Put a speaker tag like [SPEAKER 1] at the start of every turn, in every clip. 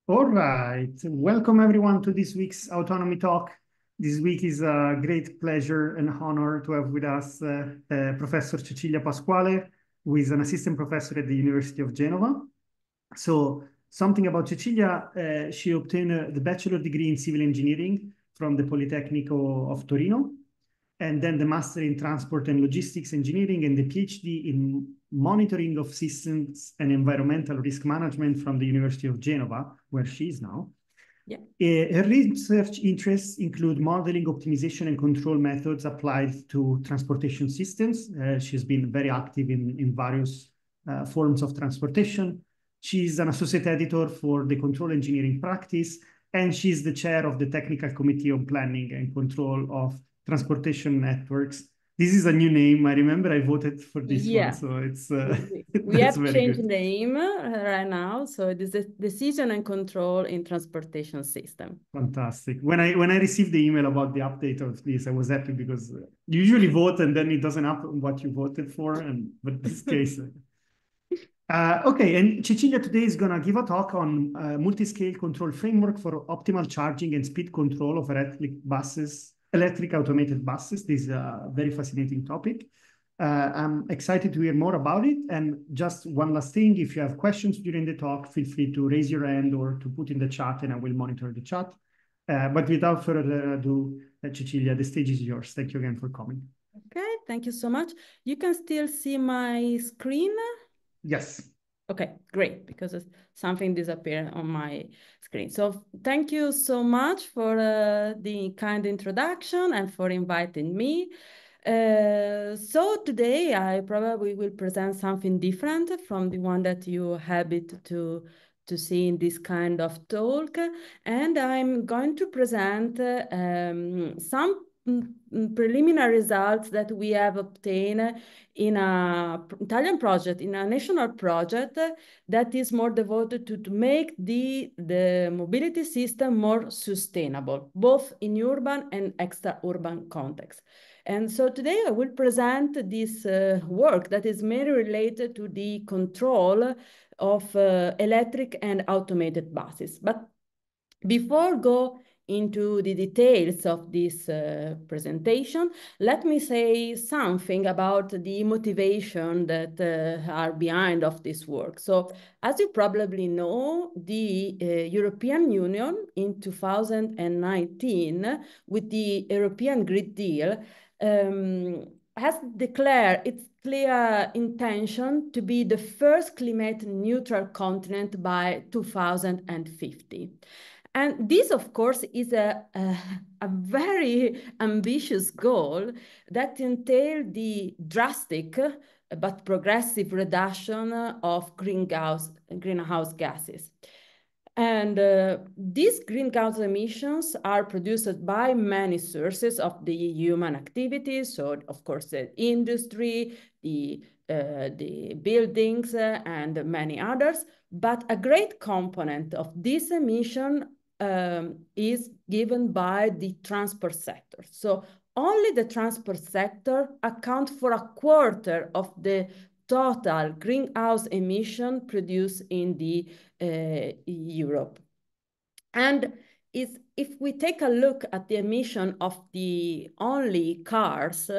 [SPEAKER 1] All right. Welcome everyone to this week's Autonomy Talk. This week is a great pleasure and honor to have with us Professor Cecilia Pasquale, who is an assistant professor at the University of Genova. So something about Cecilia, she obtained the bachelor degree in civil engineering from the Politecnico of Torino, and then the master in transport and logistics engineering and the PhD in monitoring of systems and environmental risk management from the University of Genova, where she is now.
[SPEAKER 2] Yeah.
[SPEAKER 1] Her research interests include modeling, optimization, and control methods applied to transportation systems. She's been very active in various forms of transportation. She's an associate editor for the control engineering practice, and she's the chair of the technical committee on planning and control of transportation networks. This is a new name. I remember I voted for this one, so it's
[SPEAKER 2] we
[SPEAKER 1] that's
[SPEAKER 2] have
[SPEAKER 1] very
[SPEAKER 2] changed
[SPEAKER 1] good.
[SPEAKER 2] name right now, so it is a decision and control in transportation system.
[SPEAKER 1] Fantastic. When I received the email about the update of this, I was happy because you usually vote and then it doesn't happen what you voted for, but this case. Okay, and Cecilia today is going to give a talk on multi-scale control framework for optimal charging and speed control of electric automated buses. This is a very fascinating topic. I'm excited to hear more about it. And just one last thing, if you have questions during the talk, feel free to raise your hand or to put in the chat and I will monitor the chat. But without further ado, Cecilia, the stage is yours. Thank you again for coming.
[SPEAKER 2] Okay, thank you so much. You can still see my screen?
[SPEAKER 1] Yes.
[SPEAKER 2] Okay, great, because something disappeared on my screen. So thank you so much for the kind introduction and for inviting me. So today I probably will present something different from the one that you habit to see in this kind of talk. And I'm going to present some preliminary results that we have obtained in a Italian project, in a national project that is more devoted to make the mobility system more sustainable, both in urban and extra-urban context. And so today I will present this work that is mainly related to the control of electric and automated buses. But before go into the details of this presentation, let me say something about the motivation that are behind of this work. So as you probably know, the European Union in 2019, with the European Green Deal, has declared its clear intention to be the first climate neutral continent by 2050. And this, of course, is a very ambitious goal that entails the drastic but progressive reduction of greenhouse gases. And these greenhouse emissions are produced by many sources of the human activities. So, of course, the industry, the buildings, and many others. But a great component of this emission is given by the transport sector. So only the transport sector accounts for a quarter of the total greenhouse emission produced in the Europe. And if we take a look at the emission of the only cars,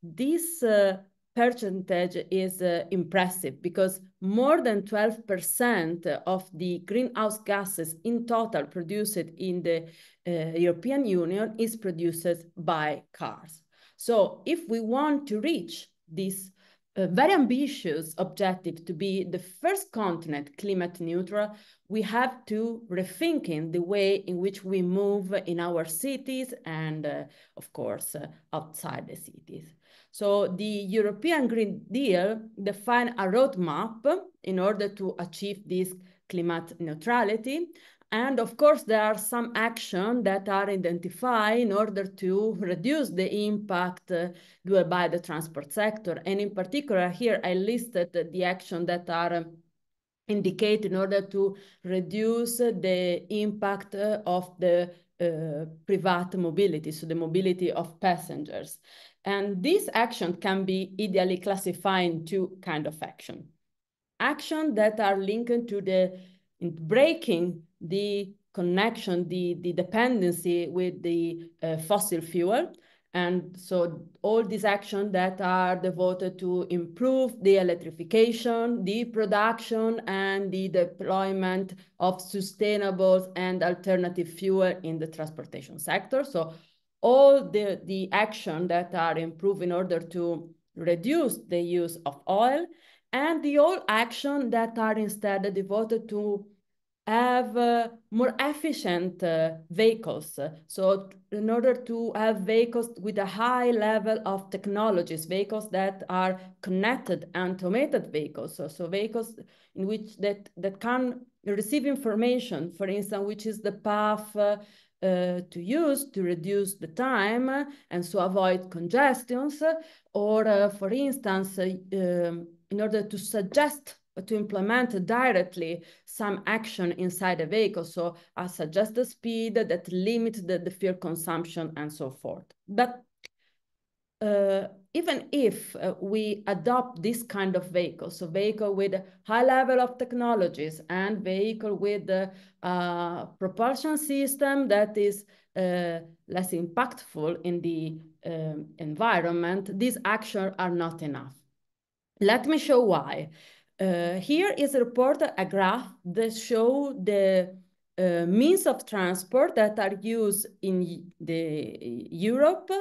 [SPEAKER 2] this percentage is impressive because more than 12% of the greenhouse gases in total produced in the European Union is produced by cars. So if we want to reach this very ambitious objective to be the first continent climate neutral, we have to rethink the way in which we move in our cities and, of course, outside the cities. So the European Green Deal defined a roadmap in order to achieve this climate neutrality. And of course, there are some actions that are identified in order to reduce the impact done by the transport sector. And in particular, here I listed the actions that are indicated in order to reduce the impact of the private mobility, so the mobility of passengers. And this action can be ideally classified in two kinds of action. Action that are linked to the breaking the connection, the dependency with the fossil fuel. And so all these actions that are devoted to improve the electrification, the production, and the deployment of sustainable and alternative fuel in the transportation sector. So all the action that are improved in order to reduce the use of oil, and the all action that are instead devoted to have more efficient vehicles. So in order to have vehicles with a high level of technologies, vehicles that are connected and automated vehicles, so vehicles in which that can receive information, for instance, which is the path to use to reduce the time and so avoid congestions, or for instance, in order to suggest to implement directly some action inside a vehicle. So I suggest the speed that limit the fuel consumption and so forth. But even if we adopt this kind of vehicle, so vehicle with a high level of technologies and vehicle with a propulsion system that is less impactful in the environment, these actions are not enough. Let me show why. Here is reported a graph that show the means of transport that are used in the Europe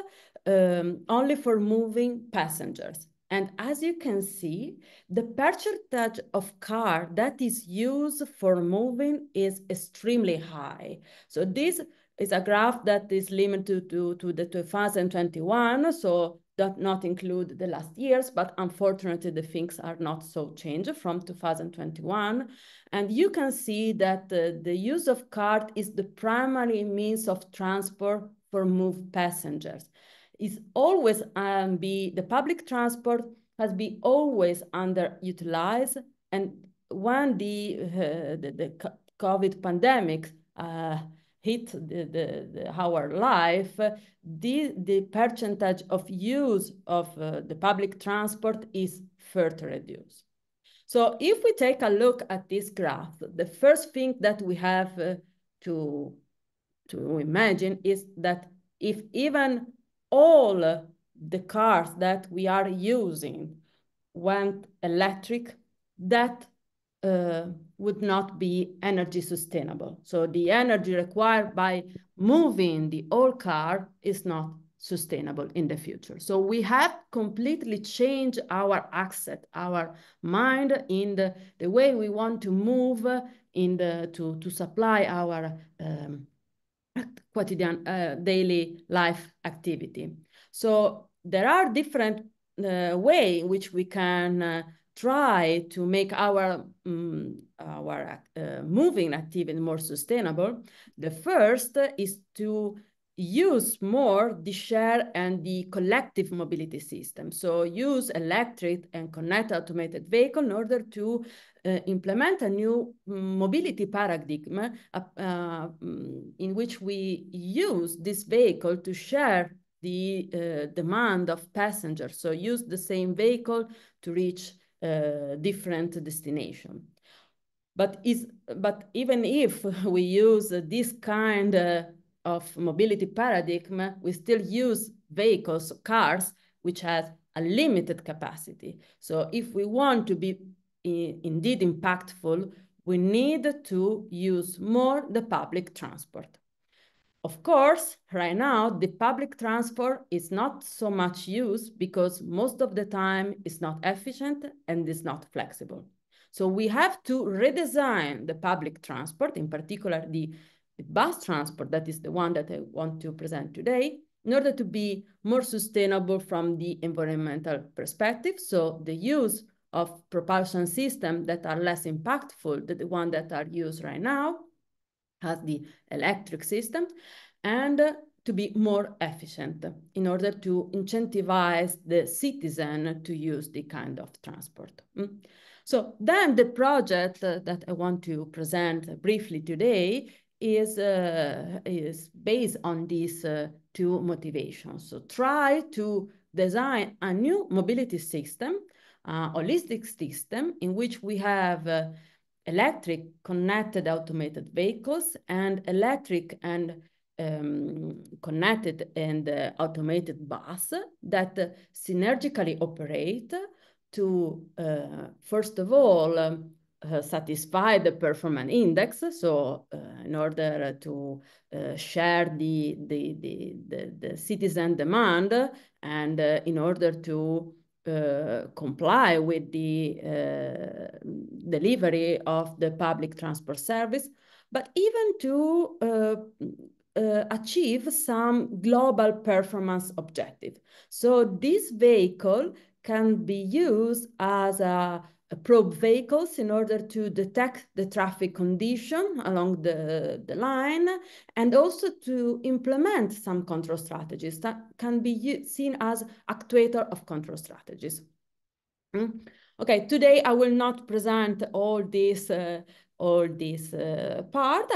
[SPEAKER 2] only for moving passengers. And as you can see, the percentage of car that is used for moving is extremely high. So this is a graph that is limited to the 2021, so that not include the last years, but unfortunately the things are not so changed from 2021. And you can see that the use of car is the primary means of transport for move passengers. It's always the public transport has been always underutilized, and when the COVID pandemic hit our life, the percentage of use of the public transport is further reduced. So if we take a look at this graph, the first thing that we have to imagine is that if even all the cars that we are using went electric, that would not be energy sustainable. So the energy required by moving the old car is not sustainable in the future. So we have completely changed our asset, our mind in the way we want to move to supply our quotidian daily life activity. So there are different ways in which we can try to make our moving activity more sustainable. The first is to use more the share and the collective mobility system. So use electric and connected automated vehicle in order to implement a new mobility paradigm in which we use this vehicle to share the demand of passengers. So use the same vehicle to reach different destination. But even if we use this kind of mobility paradigm, we still use vehicles, cars, which has a limited capacity. So if we want to be indeed impactful, we need to use more the public transport. Of course, right now, the public transport is not so much used because most of the time it's not efficient and it's not flexible. So we have to redesign the public transport, in particular the bus transport, that is the one that I want to present today, in order to be more sustainable from the environmental perspective. So the use of propulsion systems that are less impactful than the one that are used right now, as the electric system, and to be more efficient in order to incentivize the citizen to use the kind of transport. So then the project that I want to present briefly today is based on these two motivations. So try to design a new mobility system, holistic system in which we have electric connected automated vehicles and electric and connected and automated bus that synergically operate to, first of all, satisfy the performance index. So in order to share the citizen demand and in order to comply with the delivery of the public transport service, but even to achieve some global performance objective. So this vehicle can be used as a probe vehicles in order to detect the traffic condition along the line and also to implement some control strategies that can be seen as actuator of control strategies. Okay, today I will not present all this part.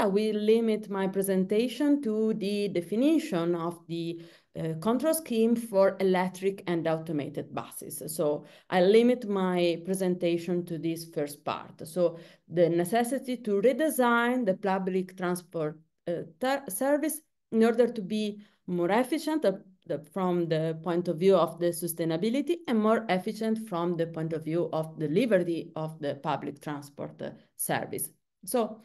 [SPEAKER 2] I will limit my presentation to the definition of the control scheme for electric and automated buses. So I limit my presentation to this first part. So the necessity to redesign the public transport service in order to be more efficient from the point of view of the sustainability and more efficient from the point of view of delivery of the public transport service. So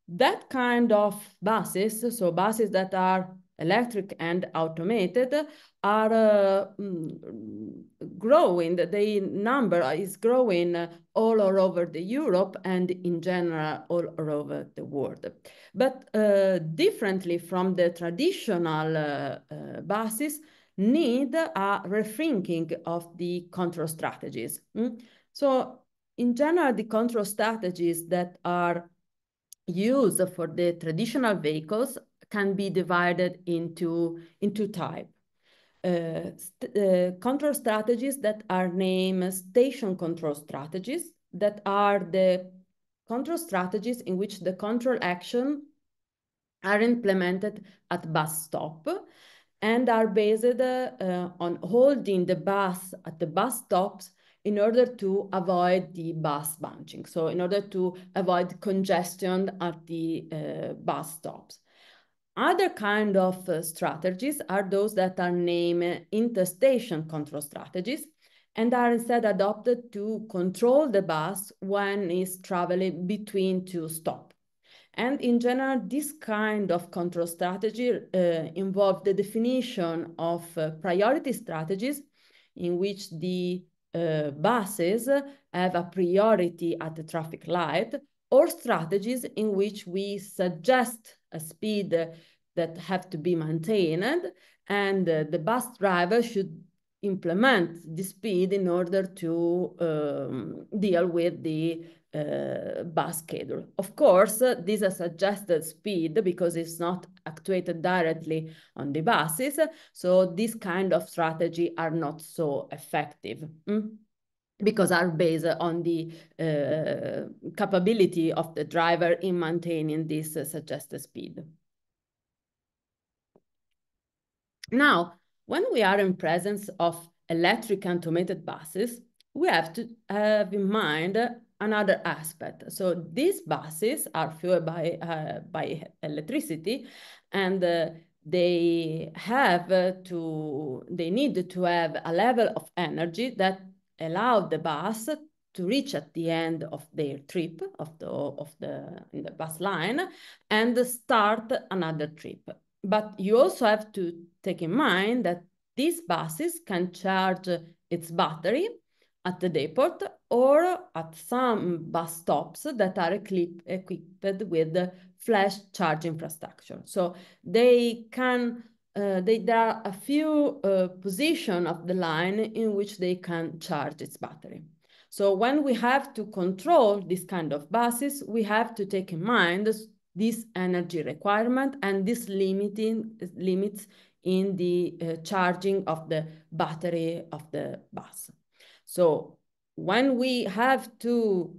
[SPEAKER 2] that kind of buses, so buses that are electric and automated, are growing. The number is growing all over the Europe and in general all over the world. But differently from the traditional buses, need a rethinking of the control strategies. So in general, the control strategies that are used for the traditional vehicles can be divided into types. Control strategies that are named station control strategies, that are the control strategies in which the control action are implemented at bus stop and are based on holding the bus at the bus stops in order to avoid the bus bunching. So in order to avoid congestion at the bus stops. Other kind of strategies are those that are named interstation control strategies and are instead adopted to control the bus when it's traveling between two stops. And in general, this kind of control strategy involve the definition of priority strategies in which the buses have a priority at the traffic light, or strategies in which we suggest a speed that have to be maintained, and the bus driver should implement the speed in order to deal with the bus schedule. Of course, this is a suggested speed because it's not actuated directly on the buses, so this kind of strategy are not so effective. Because are based on the capability of the driver in maintaining this suggested speed. Now, when we are in presence of electric and automated buses, we have to have in mind another aspect. So these buses are fueled by electricity, and they need to have a level of energy that allow the bus to reach at the end of their trip in the bus line and start another trip. But you also have to take in mind that these buses can charge its battery at the depot or at some bus stops that are equipped with flash charge infrastructure. So they can there are a few positions of the line in which they can charge its battery. So when we have to control this kind of buses, we have to take in mind this energy requirement and this limits in the charging of the battery of the bus. So when we have to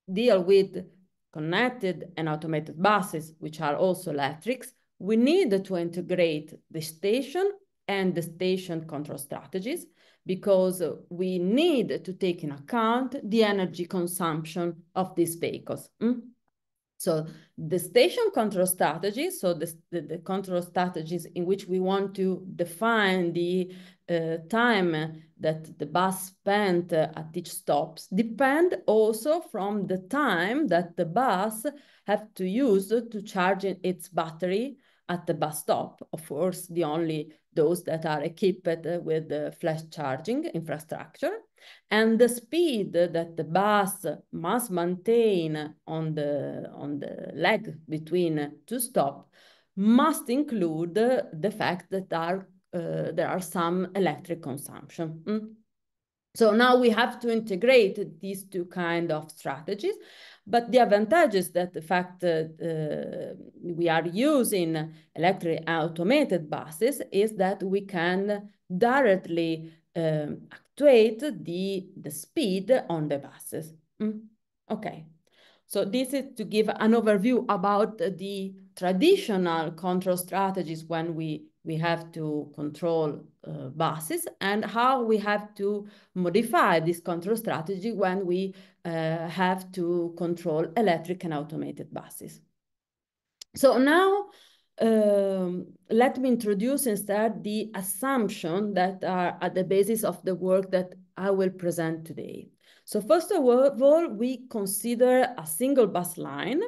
[SPEAKER 2] deal with connected and automated buses, which are also electrics, we need to integrate the station and the station control strategies because we need to take in account the energy consumption of these vehicles. So the station control strategies, so the control strategies in which we want to define the time that the bus spent at each stops, depend also from the time that the bus have to use to charge its battery at the bus stop. Of course, only those that are equipped with the flash charging infrastructure, and the speed that the bus must maintain on the leg between two stops must include the fact that there are some electric consumption. So now we have to integrate these two kind of strategies, but the advantage is that the fact that we are using electric automated buses is that we can directly actuate the speed on the buses. Okay. So this is to give an overview about the traditional control strategies when we have to control buses, and how we have to modify this control strategy when we have to control electric and automated buses. So now let me introduce instead the assumptions that are at the basis of the work that I will present today. So first of all, we consider a single bus line.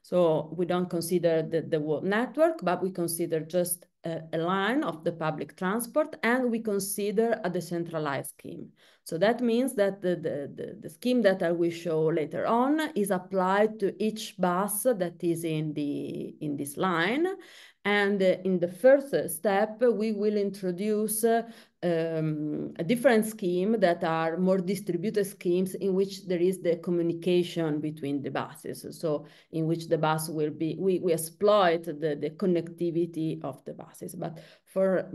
[SPEAKER 2] So we don't consider the whole network, but we consider just a line of the public transport, and we consider a decentralized scheme. So that means that the scheme that I will show later on is applied to each bus that is in this line. And in the first step, we will introduce a different scheme that are more distributed schemes in which there is the communication between the buses. So in which the bus will be, we exploit the connectivity of the buses. But for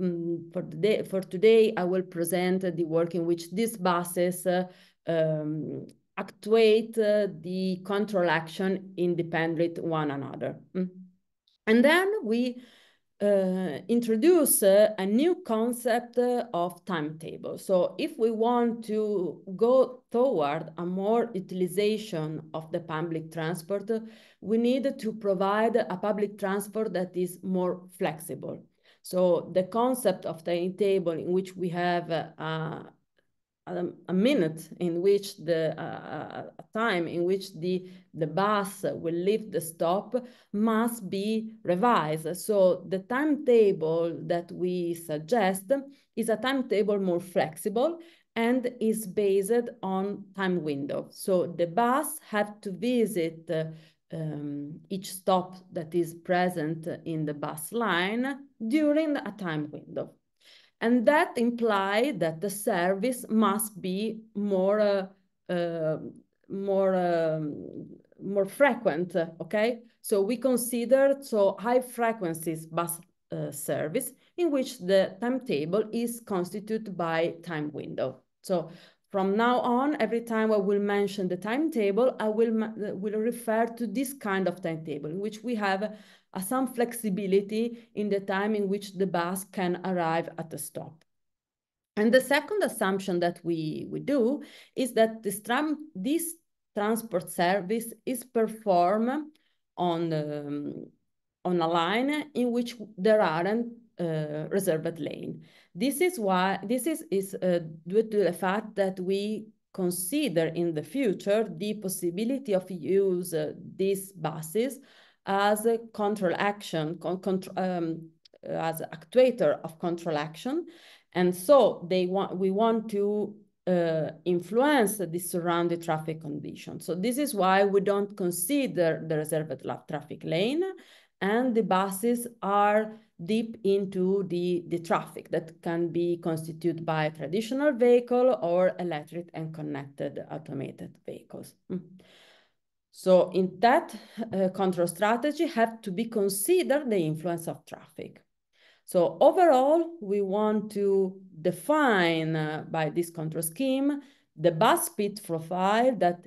[SPEAKER 2] today, I will present the work in which these buses actuate the control action independent one another. And then we introduce a new concept of timetable. So if we want to go toward a more utilization of the public transport, we need to provide a public transport that is more flexible. So the concept of timetable in which we have a minute in which a time in which the bus will leave the stop must be revised. So the timetable that we suggest is a timetable more flexible and is based on time window. So the bus have to visit each stop that is present in the bus line during a time window. And that implies that the service must be more frequent, okay? So we consider high frequencies bus service in which the timetable is constituted by time window. So from now on, every time I will mention the timetable, I will refer to this kind of timetable in which we have some flexibility in the time in which the bus can arrive at the stop. And the second assumption that we do is that this transport service is performed on a line in which there aren't reserved lane. This is due to the fact that we consider in the future the possibility of use these buses as a control action, as actuator of control action. And so we want to influence the surrounding traffic conditions. So this is why we don't consider the reserved traffic lane, and the buses are deep into the traffic that can be constituted by traditional vehicle or electric and connected automated vehicles. So in that control strategy have to be considered the influence of traffic. So overall, we want to define by this control scheme the bus speed profile that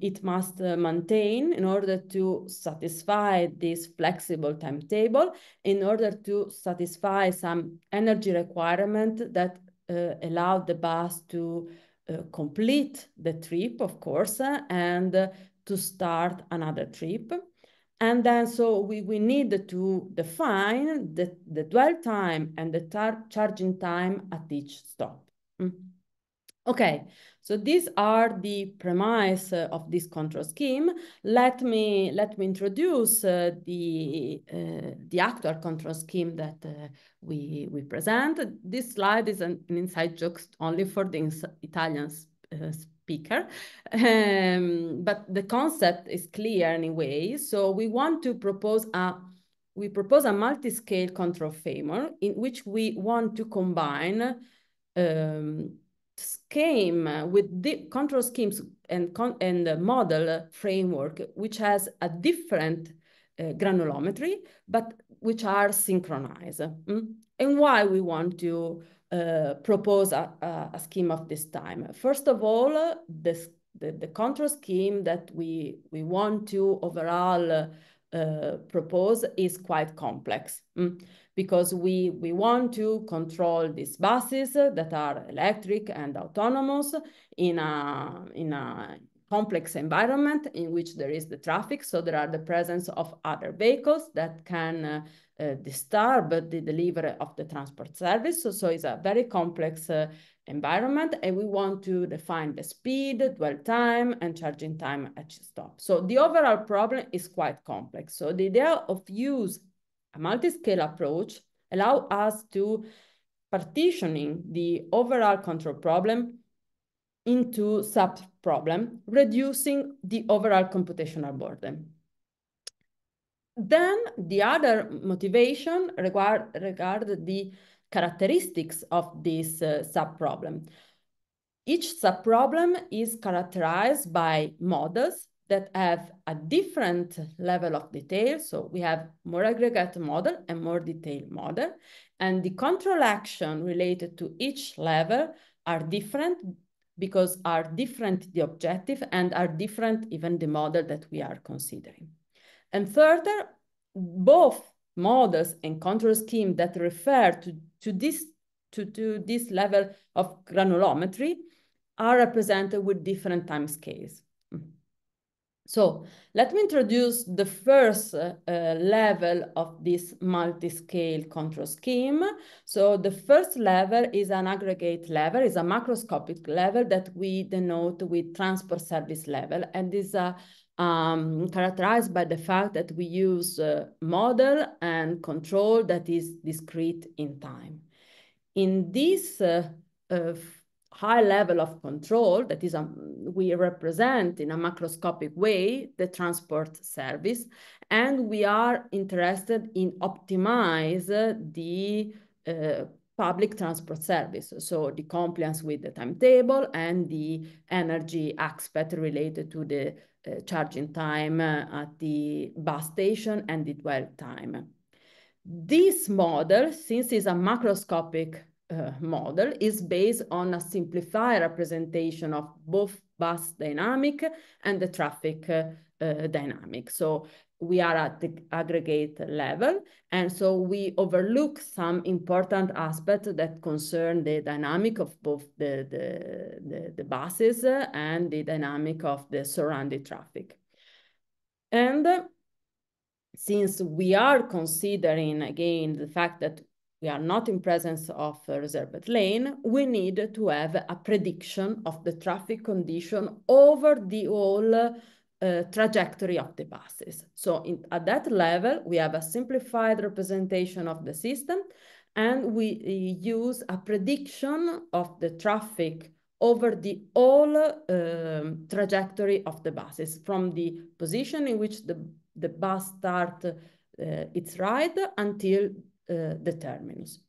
[SPEAKER 2] it must maintain in order to satisfy this flexible timetable, in order to satisfy some energy requirement that allow the bus to complete the trip, of course, and to start another trip. And then so we need to define the dwell time and the charging time at each stop. Okay, so these are the premise of this control scheme. Let me introduce the actual control scheme that we present. This slide is an inside joke only for the Italian speaker, but the concept is clear anyway. So we want to propose a multi-scale control framework in which we want to combine scheme with the control schemes and model framework, which has a different granulometry, but which are synchronized. And why we want to propose a scheme of this time? First of all, the control scheme that we want to overall propose is quite complex. Because we want to control these buses that are electric and autonomous in a complex environment in which there is the traffic. So there are the presence of other vehicles that can disturb the delivery of the transport service. So it's a very complex environment, and we want to define the speed, dwell time, and charging time at each stop. So the overall problem is quite complex. So the idea of use a multi-scale approach allows us to partitioning the overall control problem into sub-problem, reducing the overall computational burden. Then the other motivation regard the characteristics of this sub-problem. Each sub-problem is characterized by models that have a different level of detail. So we have more aggregate model and more detailed model. And the control action related to each level are different because are different the objective and are different even the model that we are considering. And further, both models and control scheme that refer to this level of granulometry are represented with different time scales. So let me introduce the first level of this multi-scale control scheme. So the first level is an aggregate level, is a macroscopic level that we denote with transport service level, and is characterized by the fact that we use model and control that is discrete in time. In this high level of control, that is, we represent in a macroscopic way the transport service, and we are interested in optimize the public transport service, so the compliance with the timetable and the energy aspect related to the charging time at the bus station and the dwell time. This model, since it's a macroscopic model, is based on a simplified representation of both bus dynamic and the traffic dynamic. So we are at the aggregate level, and so we overlook some important aspects that concern the dynamic of both the buses and the dynamic of the surrounding traffic. And since we are considering, again, the fact that we are not in presence of a reserved lane, we need to have a prediction of the traffic condition over the whole trajectory of the buses. So at that level, we have a simplified representation of the system, and we use a prediction of the traffic over the whole trajectory of the buses, from the position in which the bus starts its ride until the terminus.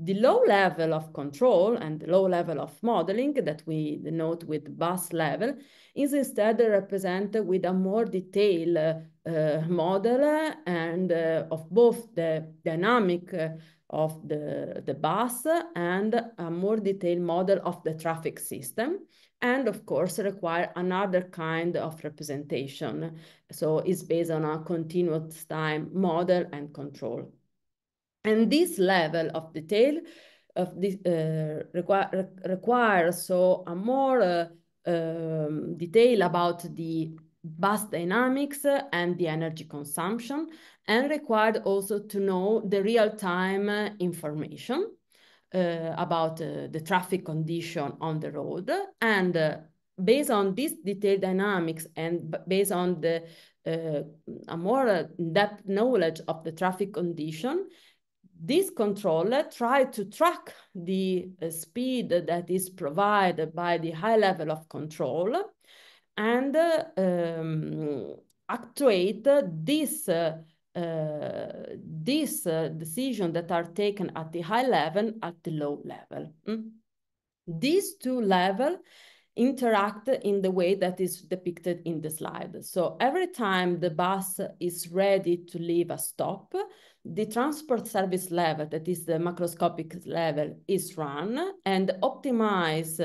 [SPEAKER 2] The low level of control and the low level of modeling that we denote with bus level is instead represented with a more detailed model and of both the dynamic of the bus and a more detailed model of the traffic system, and of course require another kind of representation. So it's based on a continuous time model and control. And this level of detail of this requires so a more detail about the bus dynamics and the energy consumption, and required also to know the real-time information about the traffic condition on the road. And based on this detailed dynamics and based on the a more in-depth knowledge of the traffic condition, this controller tried to track the speed that is provided by the high level of control and actuate this decision that are taken at the high level at the low level. These two levels interact in the way that is depicted in the slide. So every time the bus is ready to leave a stop, the transport service level, that is the macroscopic level, is run and optimize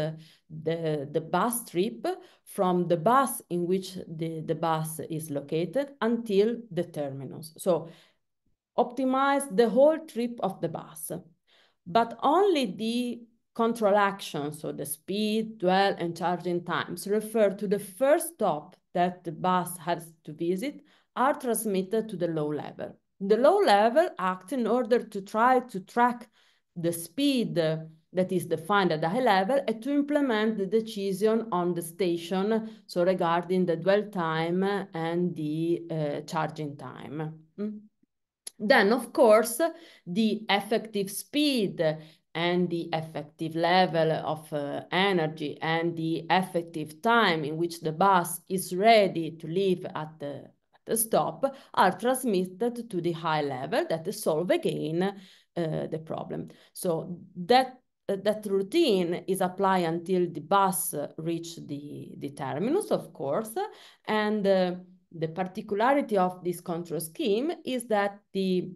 [SPEAKER 2] the bus trip from the bus in which the bus is located until the terminus. So optimize the whole trip of the bus, but only the control actions, so the speed, dwell, and charging times, refer to the first stop that the bus has to visit, are transmitted to the low level. The low level acts in order to try to track the speed that is defined at the high level and to implement the decision on the station, so regarding the dwell time and the charging time. Then, of course, the effective speed and the effective level of energy and the effective time in which the bus is ready to leave at the stop are transmitted to the high level that solve again the problem. So that routine is applied until the bus reach the terminus, of course, and the particularity of this control scheme is that the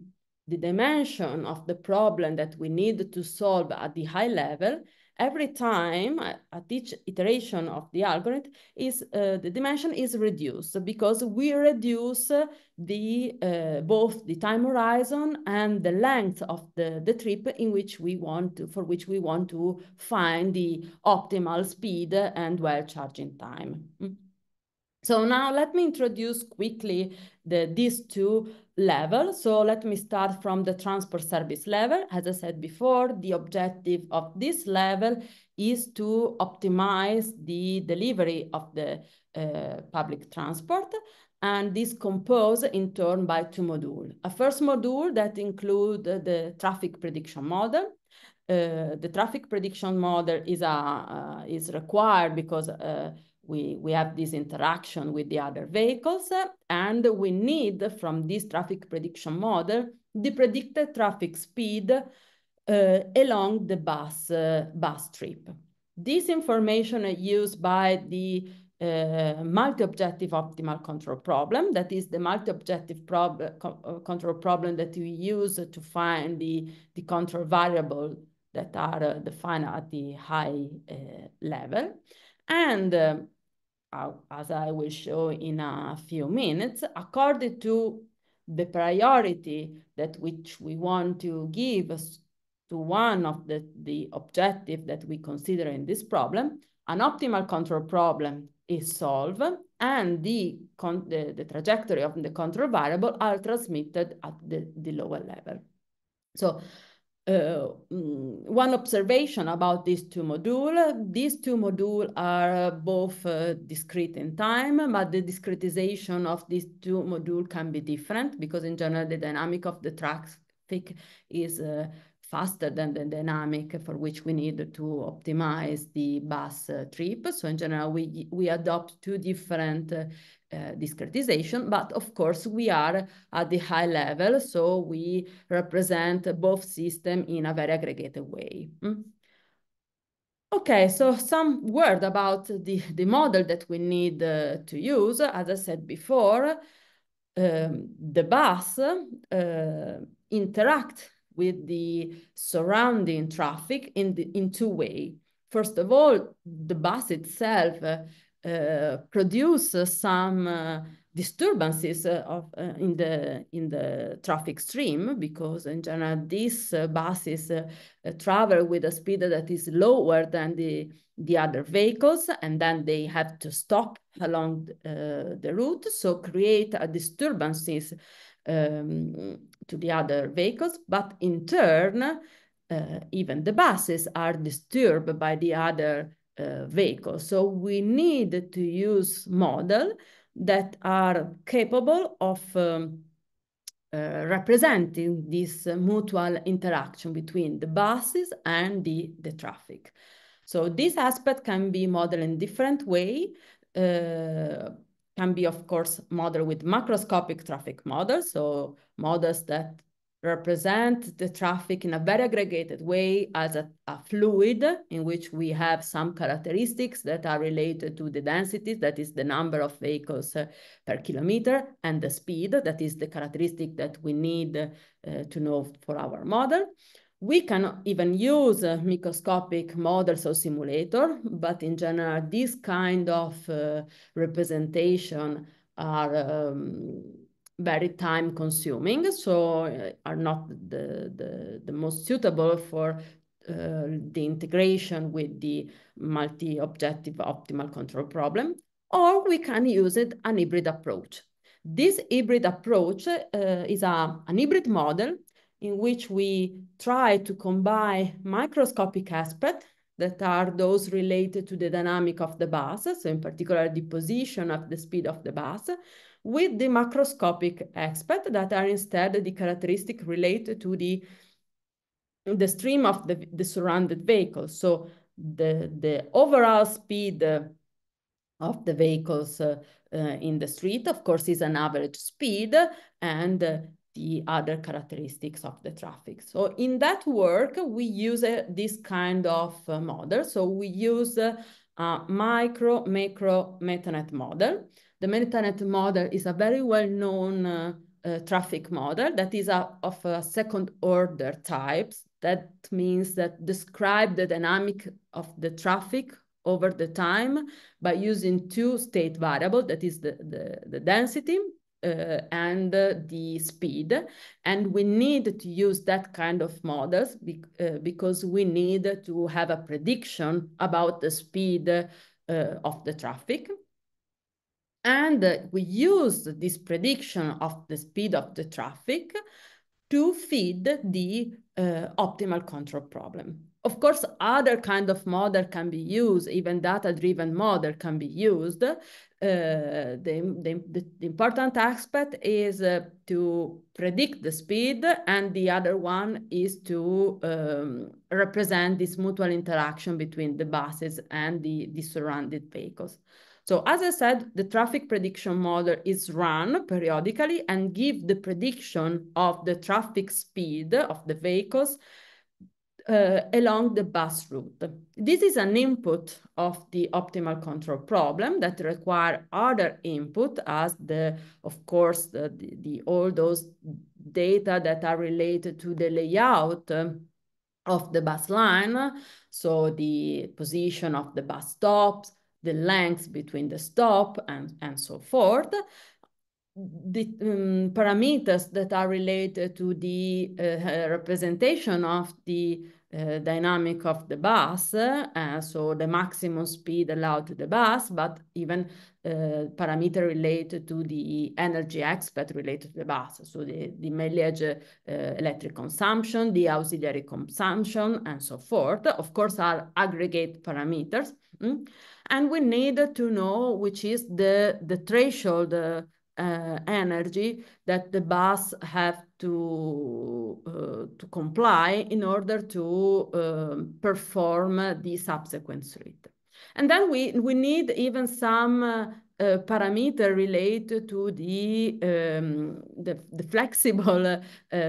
[SPEAKER 2] dimension of the problem that we need to solve at the high level, every time at each iteration of the algorithm, is the dimension is reduced because we reduce both the time horizon and the length of the trip in which we want to, for which we want to find the optimal speed and dwell charging time. So now let me introduce quickly these two levels. So let me start from the transport service level. As I said before, the objective of this level is to optimize the delivery of the public transport. And this composed in turn by two modules. A first module that includes the traffic prediction model. The traffic prediction model is required because we have this interaction with the other vehicles, and we need from this traffic prediction model the predicted traffic speed along the bus trip. This information is used by the multi-objective optimal control problem. That is the multi-objective control problem that we use to find the control variable that are defined at the high level. And as I will show in a few minutes, according to the priority that which we want to give to one of the objective that we consider in this problem, an optimal control problem is solved, and the trajectory of the control variable are transmitted at the lower level. So one observation about these two modules are both discrete in time, but the discretization of these two modules can be different because in general the dynamic of the traffic is faster than the dynamic for which we need to optimize the bus trip. So in general, we adopt two different discretization, but of course we are at the high level, so we represent both systems in a very aggregated way. Okay, so some word about the model that we need to use. As I said before, the bus interact with the surrounding traffic in two ways. First of all, the bus itself produces some disturbances in the traffic stream, because in general these buses travel with a speed that is lower than the other vehicles, and then they have to stop along the route, so create a disturbances to the other vehicles. But in turn, even the buses are disturbed by the other vehicles. So we need to use models that are capable of representing this mutual interaction between the buses and the traffic. So this aspect can be modeled in different way. Can be, of course, modeled with macroscopic traffic models, so models that represent the traffic in a very aggregated way as a fluid in which we have some characteristics that are related to the density, that is the number of vehicles per kilometer, and the speed, that is the characteristic that we need to know for our model. We can even use microscopic models or simulator, but in general, this kind of representation are very time consuming, so are not the most suitable for the integration with the multi-objective optimal control problem, or we can use an hybrid approach. This hybrid approach is an hybrid model in which we try to combine microscopic aspects that are those related to the dynamic of the bus, so in particular the position of the speed of the bus, with the macroscopic aspects that are instead the characteristic related to the stream of the surrounded vehicle. So the overall speed of the vehicles in the street, of course, is an average speed, and the other characteristics of the traffic. So in that work, we use this kind of model. So we use a micro, macro MetaNet model. The MetaNet model is a very well-known traffic model that is of a second order types. That means that describe the dynamic of the traffic over the time by using two state variables, that is the density and the speed. And we need to use that kind of models because we need to have a prediction about the speed of the traffic. And we use this prediction of the speed of the traffic to feed the optimal control problem. Of course, other kind of model can be used, even data-driven model can be used. The important aspect is to predict the speed, and the other one is to represent this mutual interaction between the buses and the surrounded vehicles. So as I said, the traffic prediction model is run periodically and give the prediction of the traffic speed of the vehicles along the bus route. This is an input of the optimal control problem that require other input as of course, all those data that are related to the layout of the bus line. So the position of the bus stops, the length between the stop, and so forth. The parameters that are related to the representation of the dynamic of the bus, so the maximum speed allowed to the bus, but even parameter related to the energy aspect related to the bus, so the mileage electric consumption, the auxiliary consumption, and so forth, of course, are aggregate parameters. And we need to know which is the threshold energy that the bus have to comply in order to perform the subsequent route. And then we need even some parameter related to the flexible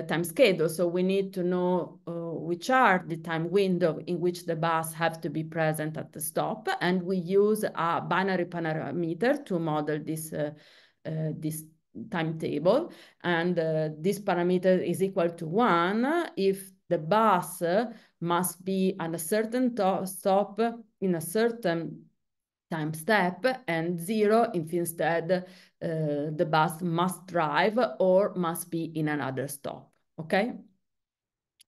[SPEAKER 2] time schedule. So we need to know which are the time window in which the bus have to be present at the stop. And we use a binary parameter to model this timetable, and this parameter is equal to 1 if the bus must be at a certain stop in a certain time step, and 0 if instead the bus must drive or must be in another stop, okay?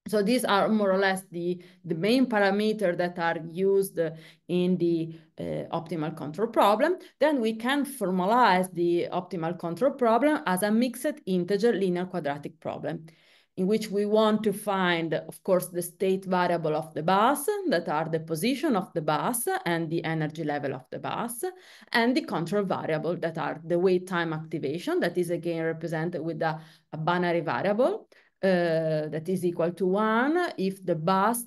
[SPEAKER 2] So these are more or less the main parameters that are used in the optimal control problem. Then we can formalize the optimal control problem as a mixed integer linear quadratic problem, in which we want to find, of course, the state variable of the bus, that are the position of the bus and the energy level of the bus, and the control variable, that are the wait time activation, that is again represented with a binary variable, that is equal to 1 if the bus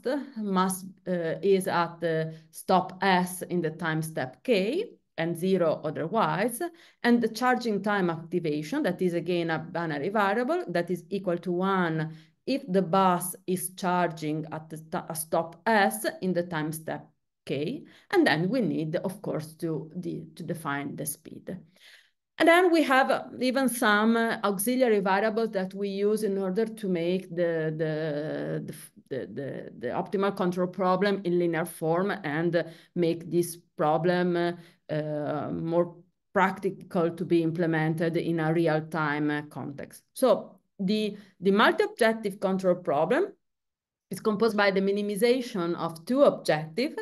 [SPEAKER 2] is at the stop S in the time step K, and 0 otherwise, and the charging time activation, that is again a binary variable, that is equal to 1 if the bus is charging at the stop S in the time step K, and then we need, of course, to define the speed. And then we have even some auxiliary variables that we use in order to make the optimal control problem in linear form and make this problem more practical to be implemented in a real-time context. So the multi-objective control problem is composed by the minimization of two objectives,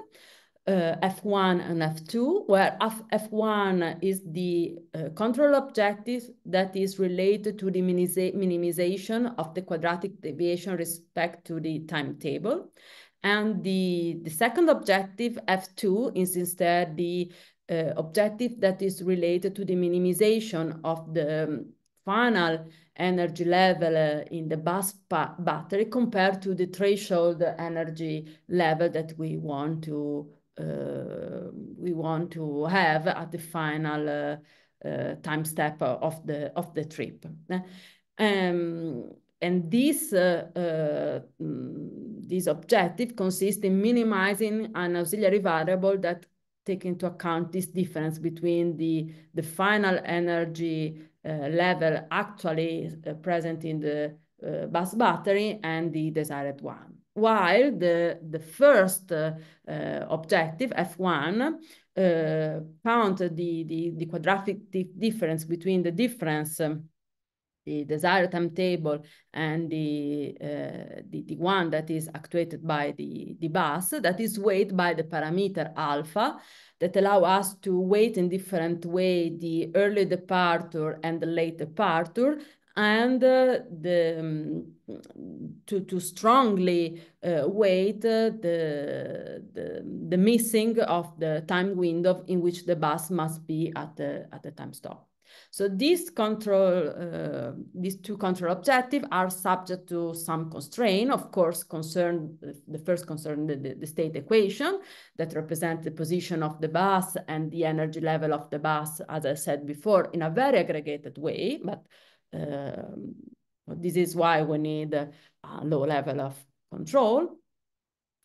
[SPEAKER 2] F1 and F2, where F1 is the control objective that is related to the minimization of the quadratic deviation respect to the timetable. And the second objective, F2, is instead the objective that is related to the minimization of the final energy level in the bus battery compared to the threshold energy level that we want to have at the final time step of the trip. And this objective consists in minimizing an auxiliary variable that take into account this difference between the final energy level actually present in the bus battery and the desired one. While the first objective, F1, count the quadratic difference between the difference the desired timetable and the one that is actuated by the bus, that is weighted by the parameter alpha, that allow us to weight in different way the early departure and the late departure, and to strongly weight the missing of the time window in which the bus must be at the time stop. So these two control objectives are subject to some constraint. Of course, the first concern the state equation that represent the position of the bus and the energy level of the bus, as I said before, in a very aggregated way. But this is why we need a low level of control.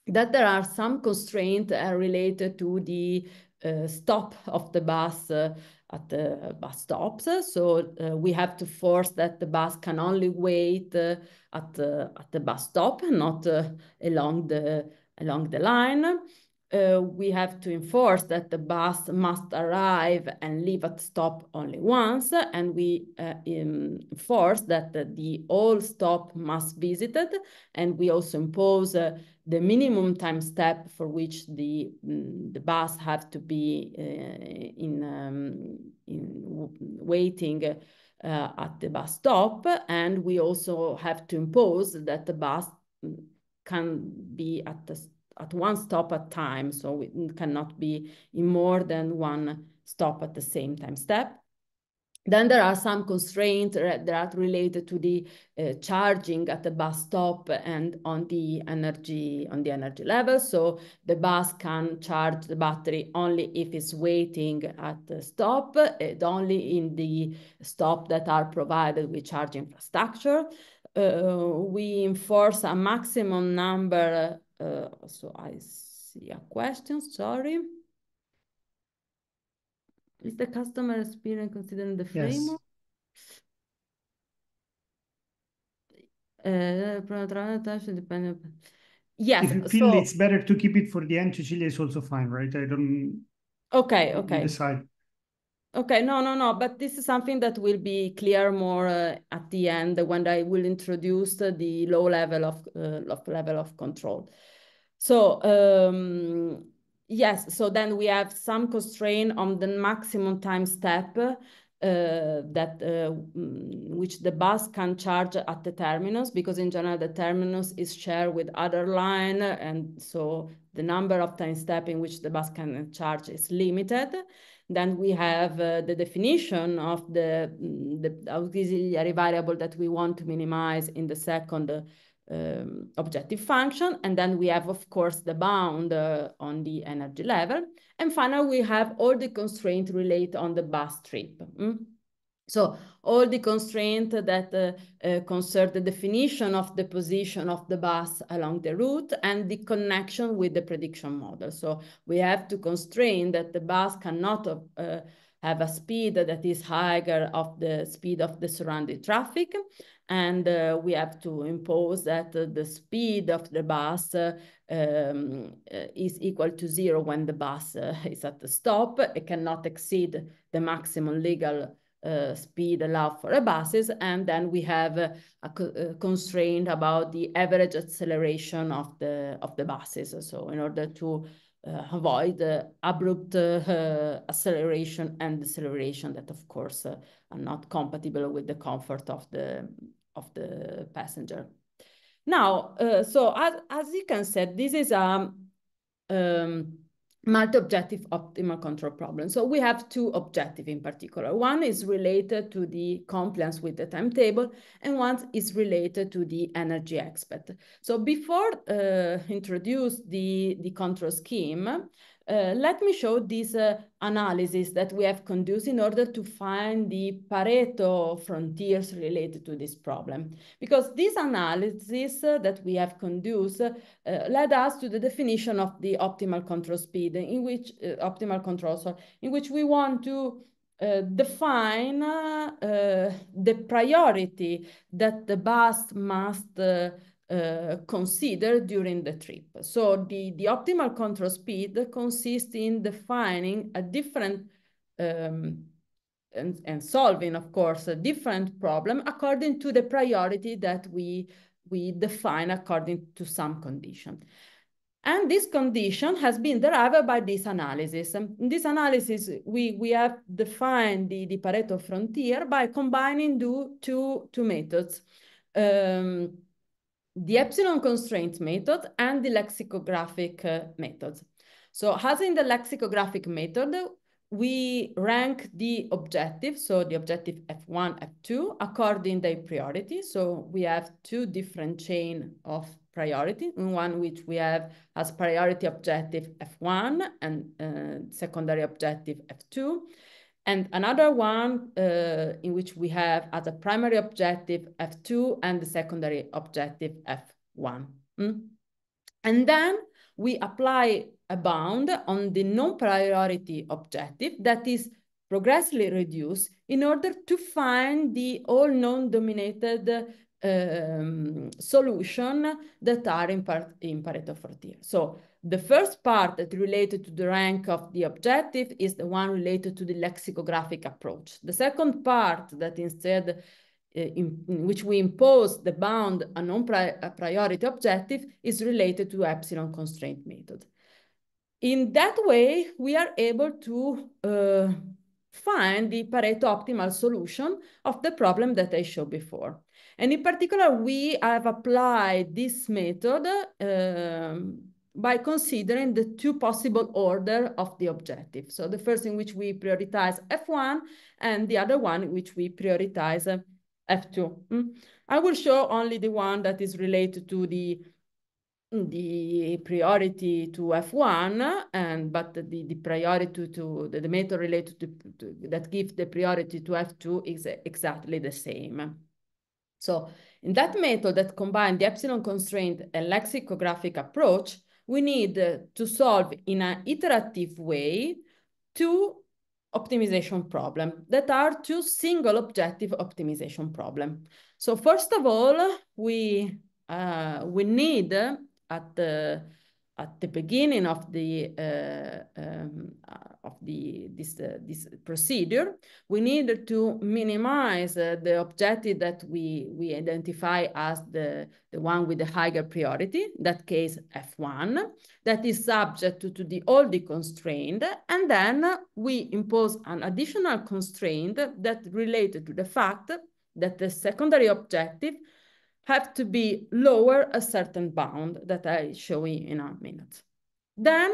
[SPEAKER 2] That there are some constraints related to the stop of the bus at the bus stops. So we have to force that the bus can only wait at the bus stop and not along the line. We have to enforce that the bus must arrive and leave at stop only once, and we enforce that the all stop must be visited, and we also impose the minimum time step for which the bus have to be waiting at the bus stop, and we also have to impose that the bus can be at one stop at time, so it cannot be in more than one stop at the same time step. Then there are some constraints that are related to the charging at the bus stop and on the energy level. So the bus can charge the battery only if it's waiting at the stop, and only in the stop that are provided with charge infrastructure. We enforce a maximum number. So I see a question, sorry. Is the customer experience considering the framework? Yes.
[SPEAKER 1] If you feel it's better to keep it for the end, Cecilia is also fine, right? I don't.
[SPEAKER 2] Okay,
[SPEAKER 1] You
[SPEAKER 2] okay.
[SPEAKER 1] decide.
[SPEAKER 2] Okay, no, but this is something that will be clear more at the end when I will introduce the low level of control. So yes, so then we have some constraint on the maximum time step which the bus can charge at the terminus, because in general the terminus is shared with other line, and so the number of time step in which the bus can charge is limited. Then we have the definition of the auxiliary variable that we want to minimize in the second objective function. And then we have, of course, the bound on the energy level. And finally, we have all the constraints related on the bus trip. So all the constraints that concern the definition of the position of the bus along the route and the connection with the prediction model. So we have to constrain that the bus cannot have a speed that is higher of the speed of the surrounding traffic. And we have to impose that the speed of the bus is equal to 0 when the bus is at the stop. It cannot exceed the maximum legal speed allowed for a buses, and then we have a constraint about the average acceleration of the buses. So in order to avoid abrupt acceleration and deceleration that, of course, are not compatible with the comfort of the passenger. Now, so as you can see, this is a multi-objective optimal control problem. So we have two objectives in particular. One is related to the compliance with the timetable, and one is related to the energy aspect. So before introduce the control scheme, let me show this analysis that we have conducted in order to find the Pareto frontiers related to this problem. Because this analysis that we have conducted led us to the definition of the optimal control speed, in which optimal control, sorry, in which we want to define the priority that the bus must consider during the trip. So the optimal control speed consists in defining a different and solving, of course, a different problem according to the priority that we define according to some condition. And this condition has been derived by this analysis. In this analysis, we have defined the Pareto frontier by combining two methods. The epsilon constraint method and the lexicographic method. So as in the lexicographic method, we rank the objective, so the objective F1, F2, according their priority. So we have two different chain of priority, one which we have as priority objective F1 and secondary objective F2. And another one in which we have as a primary objective F2 and the secondary objective F1. And then we apply a bound on the non-priority objective that is progressively reduced in order to find the all non-dominated solution that are in Pareto frontier. So the first part that related to the rank of the objective is the one related to the lexicographic approach. The second part that instead in which we impose the bound a non-priority objective is related to epsilon constraint method. In that way, we are able to find the Pareto optimal solution of the problem that I showed before. And in particular, we have applied this method by considering the two possible order of the objective. So the first in which we prioritize F1 and the other one in which we prioritize F2. I will show only the one that is related to the priority to F1, but the priority to the method related to that gives the priority to F2 is exactly the same. So in that method that combines the epsilon constraint and lexicographic approach, we need to solve in an iterative way two optimization problems that are two single objective optimization problems. So first of all, we need at at the beginning of this procedure, we need to minimize the objective that we identify as the one with the higher priority, in that case F1, that is subject to the only constraint, and then we impose an additional constraint that related to the fact that the secondary objective have to be lower a certain bound that I show you in a minute. Then,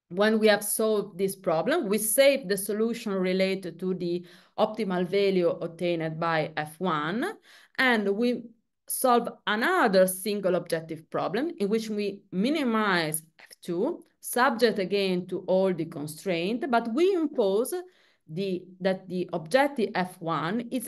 [SPEAKER 2] when we have solved this problem, we save the solution related to the optimal value obtained by F1, and we solve another single objective problem in which we minimize F2, subject again to all the constraints, but we impose that the objective F1 is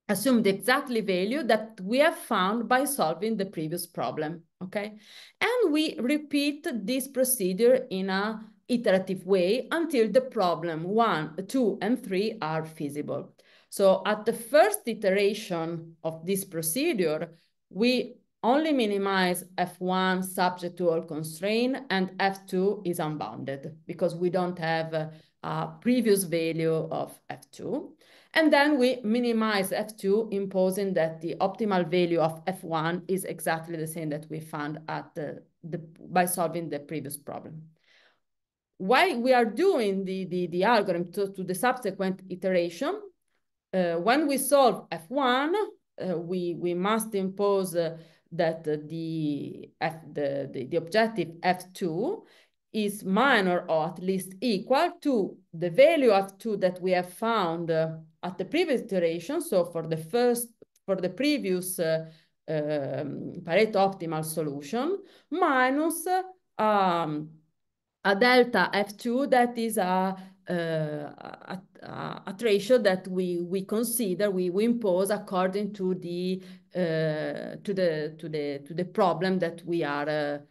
[SPEAKER 2] assume the exactly value that we have found by solving the previous problem, okay? And we repeat this procedure in a iterative way until the problem 1, 2, and 3 are feasible. So at the first iteration of this procedure, we only minimize F1 subject to all constraint, and F2 is unbounded because we don't have a previous value of F2. And then we minimize F2, imposing that the optimal value of F1 is exactly the same that we found at by solving the previous problem. Why we are doing the algorithm to the subsequent iteration, when we solve F1, we must impose that the objective F2 is minor or at least equal to the value of 2 that we have found at the previous iteration. So for the previous Pareto optimal solution, minus a delta F2 that is a ratio that we consider, we impose according to the problem that we are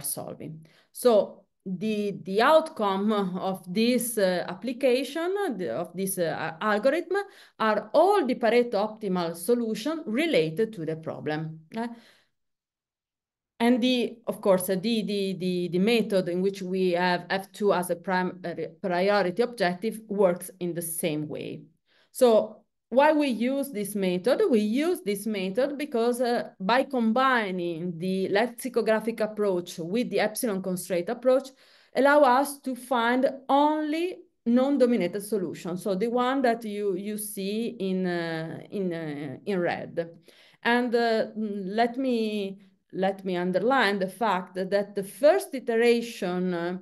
[SPEAKER 2] solving. So the outcome of this application of this algorithm are all the Pareto optimal solution related to the problem. And of course, the method in which we have F2 as a priority objective works in the same way. So why we use this method? We use this method because by combining the lexicographic approach with the epsilon constraint approach, allow us to find only non-dominated solutions. So the one that you see in red. And let me underline the fact that the first iteration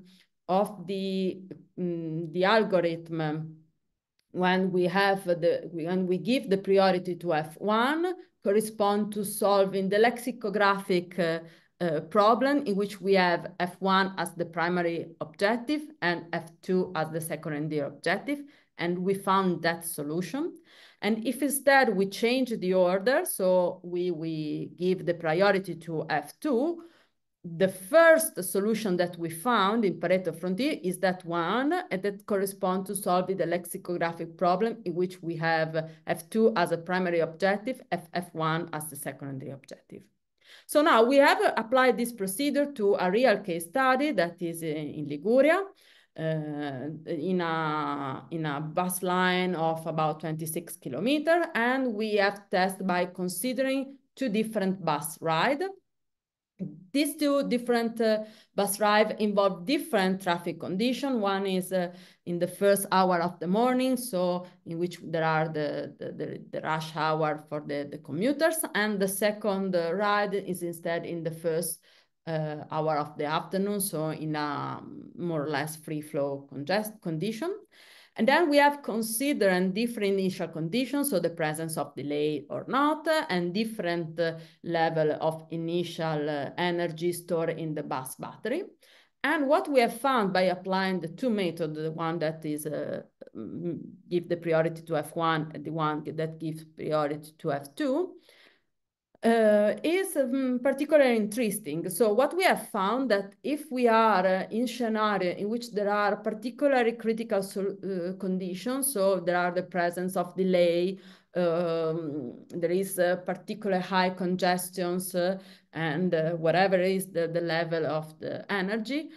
[SPEAKER 2] of the algorithm, when we give the priority to F1, correspond to solving the lexicographic problem in which we have F1 as the primary objective and F2 as the secondary objective, and we found that solution. And if instead we change the order, so we give the priority to F2, the first solution that we found in Pareto frontier is that one, and that corresponds to solving the lexicographic problem in which we have F2 as a primary objective, F1 as the secondary objective. So now we have applied this procedure to a real case study that is in Liguria, in a bus line of about 26 kilometers, and we have tested by considering 2 different bus rides. These 2 different bus rides involve different traffic conditions. One is in the first hour of the morning, so in which there are the rush hour for the commuters, and the second ride is instead in the first hour of the afternoon, so in a more or less free flow condition. And then we have considered different initial conditions, so the presence of delay or not, and different level of initial energy stored in the bus battery. And what we have found by applying the 2 methods, the one that is give the priority to F1 and the one that gives priority to F2, is particularly interesting. So what we have found that if we are in scenario in which there are particularly critical conditions, so there are the presence of delay, there is particular high congestions, and whatever is the level of the energy,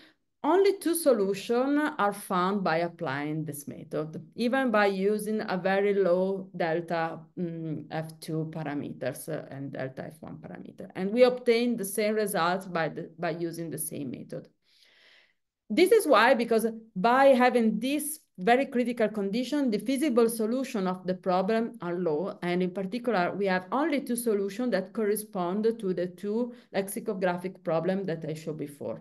[SPEAKER 2] only two solutions are found by applying this method, even by using a very low delta F2 parameters and delta F1 parameter. And we obtain the same results by using the same method. This is why, because by having this very critical condition, the feasible solution of the problem are low. And in particular, we have only two solutions that correspond to the two lexicographic problems that I showed before.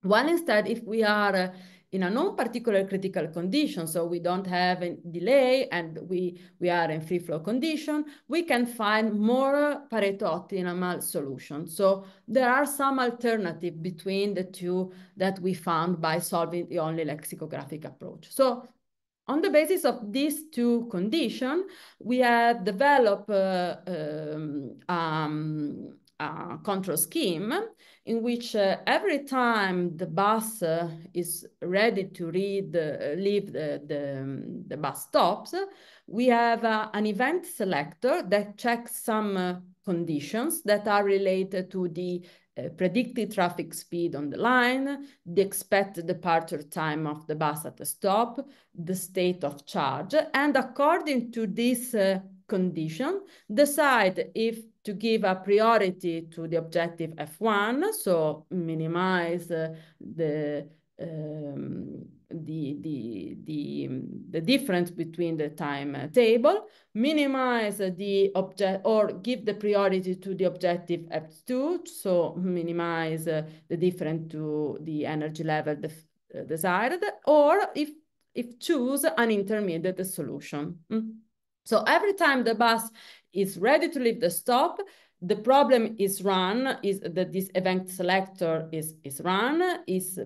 [SPEAKER 2] One, instead, if we are in a non-particular critical condition, so we don't have a delay and we are in free flow condition, we can find more Pareto optimal solutions. So there are some alternative between the two that we found by solving the only lexicographic approach. So on the basis of these two conditions, we have developed a control scheme in which every time the bus is ready to leave the bus stops, we have an event selector that checks some conditions that are related to the predicted traffic speed on the line, the expected departure time of the bus at the stop, the state of charge, and according to this condition, decide if to give a priority to the objective F1, so minimize the difference between the timetable, minimize the object or give the priority to the objective F2, so minimize the difference to the energy level desired, or if choose an intermediate solution. So every time the bus is ready to leave the stop, the problem is run, is that this event selector is run, is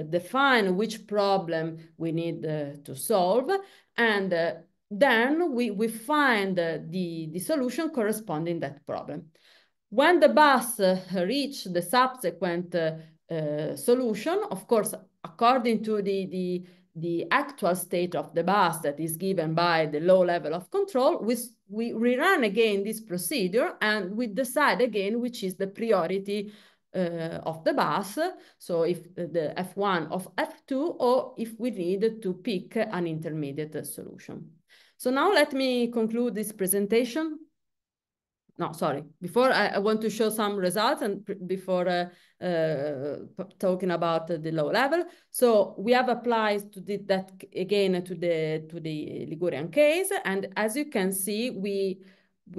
[SPEAKER 2] define which problem we need to solve, and then we find the solution corresponding that problem. When the bus reach the subsequent solution, of course, according to the actual state of the bus that is given by the low level of control, we rerun again this procedure and we decide again which is the priority of the bus. So if the F1 of F2, or if we need to pick an intermediate solution. So now let me conclude this presentation. No, sorry. Before I want to show some results and before talking about the low level. So we have applied to that again to the Ligurian case, and as you can see, we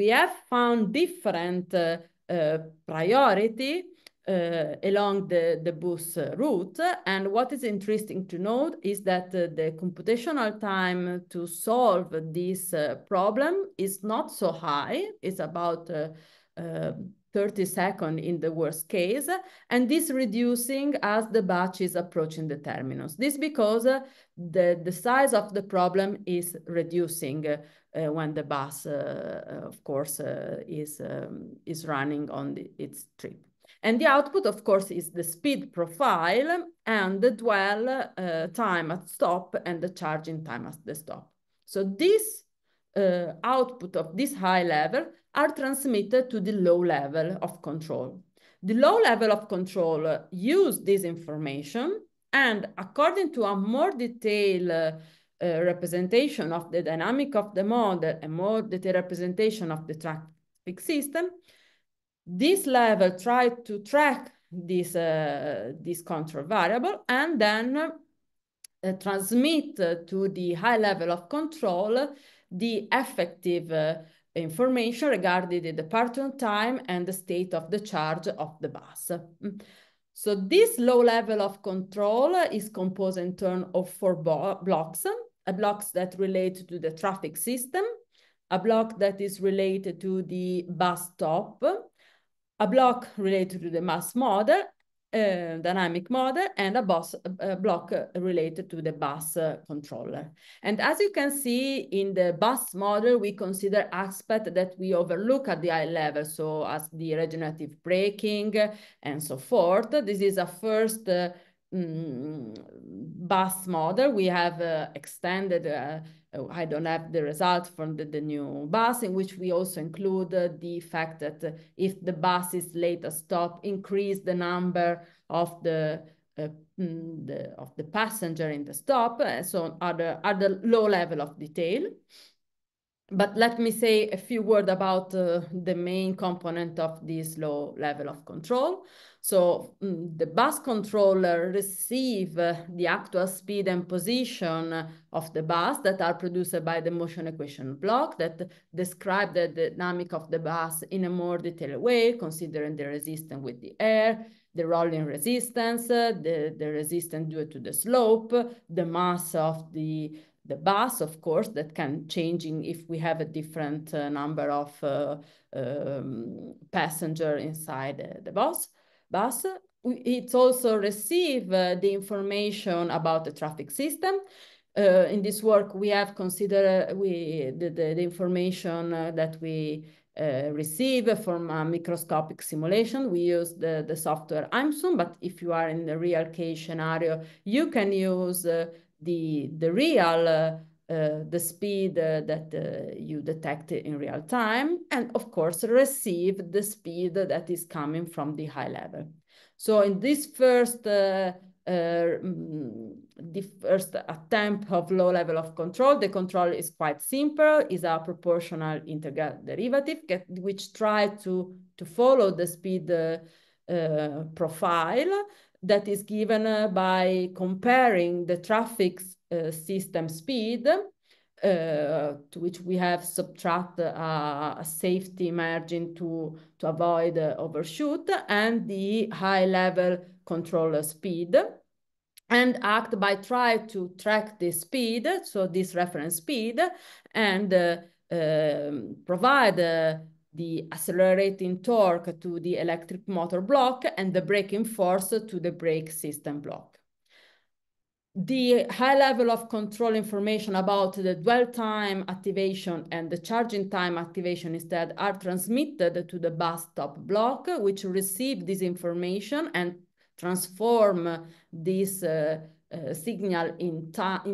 [SPEAKER 2] have found different priority along the bus route. And what is interesting to note is that the computational time to solve this problem is not so high. It's about 30 seconds in the worst case, and this reducing as the batch is approaching the terminus. This because the size of the problem is reducing when the bus, of course, is running on its trip. And the output, of course, is the speed profile and the dwell time at stop and the charging time at the stop. So this output of this high level are transmitted to the low level of control. The low level of control use this information, and according to a more detailed representation of the dynamic of the model and more detailed representation of the traffic system, this level tries to track this control variable and then transmit to the high level of control the effective information regarding the departure time and the state of the charge of the bus. So this low level of control is composed in turn of 4 blocks, blocks that relate to the traffic system, a block that is related to the bus stop, a block related to the mass model, dynamic model, and a block related to the bus controller. And as you can see in the bus model, we consider aspects that we overlook at the high level, so as the regenerative braking and so forth. This is a first bus model. We have extended, I don't have the result from the new bus, in which we also include the fact that if the bus is late a stop, increase the number of the passenger in the stop, so other low level of detail. But let me say a few words about the main component of this low level of control. So the bus controller receive the actual speed and position of the bus that are produced by the motion equation block that describe the dynamic of the bus in a more detailed way, considering the resistance with the air, the rolling resistance, the resistance due to the slope, the mass of the bus, of course, that can changing if we have a different number of passenger inside the bus. It's also receive the information about the traffic system. In this work, we have considered the information that we receive from a microscopic simulation. We use the software IMSUM, but if you are in the real case scenario, you can use the real the speed that you detect in real time, and of course receive the speed that is coming from the high level. So in this first the first attempt of low level of control, the control is quite simple, is a proportional integral derivative which try to follow the speed profile that is given by comparing the traffic system speed, to which we have subtract a safety margin to avoid overshoot, and the high level controller speed, and act by try to track the speed, so this reference speed, and provide the accelerating torque to the electric motor block and the braking force to the brake system block. The high level of control information about the dwell time activation and the charging time activation instead are transmitted to the bus stop block, which receive this information and transform this signal in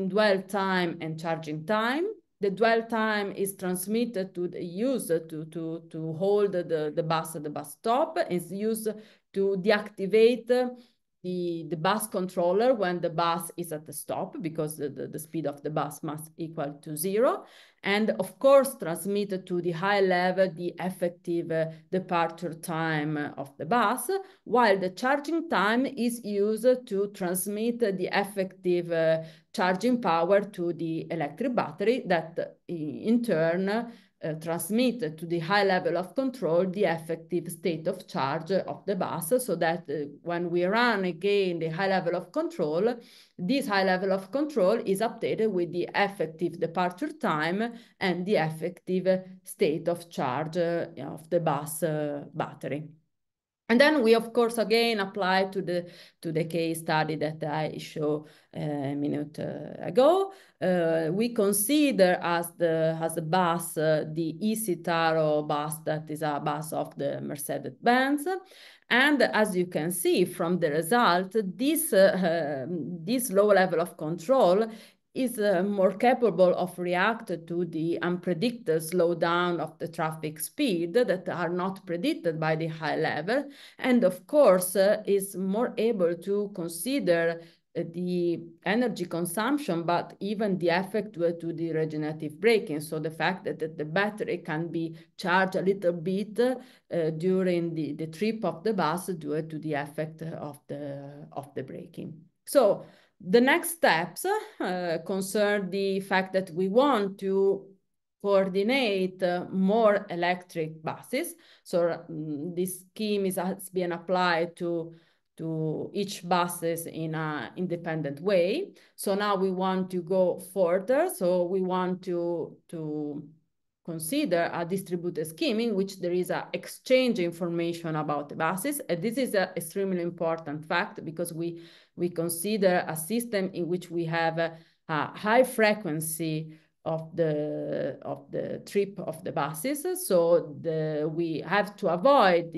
[SPEAKER 2] dwell time and charging time. The dwell time is transmitted to the user to hold the bus at the bus stop. It's used to deactivate the bus controller when the bus is at the stop, because the speed of the bus must equal to 0. And of course, transmitted to the high level the effective departure time of the bus, while the charging time is used to transmit the effective charging power to the electric battery that in turn transmit to the high level of control the effective state of charge of the bus, so that when we run again the high level of control, this high level of control is updated with the effective departure time and the effective state of charge of the bus battery. And then we, of course, again apply to the case study that I showed a minute ago. We consider as a bus the Easy Taro bus, that is a bus of the Mercedes-Benz. And as you can see from the result, this low level of control is more capable of reacting to the unpredicted slowdown of the traffic speed that are not predicted by the high level, and of course is more able to consider the energy consumption, but even the effect to the regenerative braking. So the fact that the battery can be charged a little bit during the trip of the bus due to the effect of the braking. So the next steps concern the fact that we want to coordinate more electric buses. So this scheme has been applied to each buses in an independent way. So now we want to go further. So we want to consider a distributed scheme in which there is a exchange information about the buses. And this is an extremely important fact because we consider a system in which we have a high frequency of the trip of the buses. So we have to avoid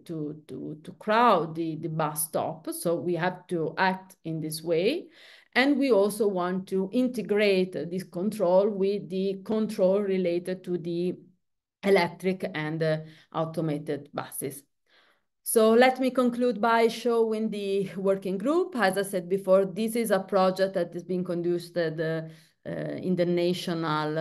[SPEAKER 2] to crowd the bus stop. So we have to act in this way. And we also want to integrate this control with the control related to the electric and automated buses. So let me conclude by showing the working group. As I said before, this is a project that is being conducted in a national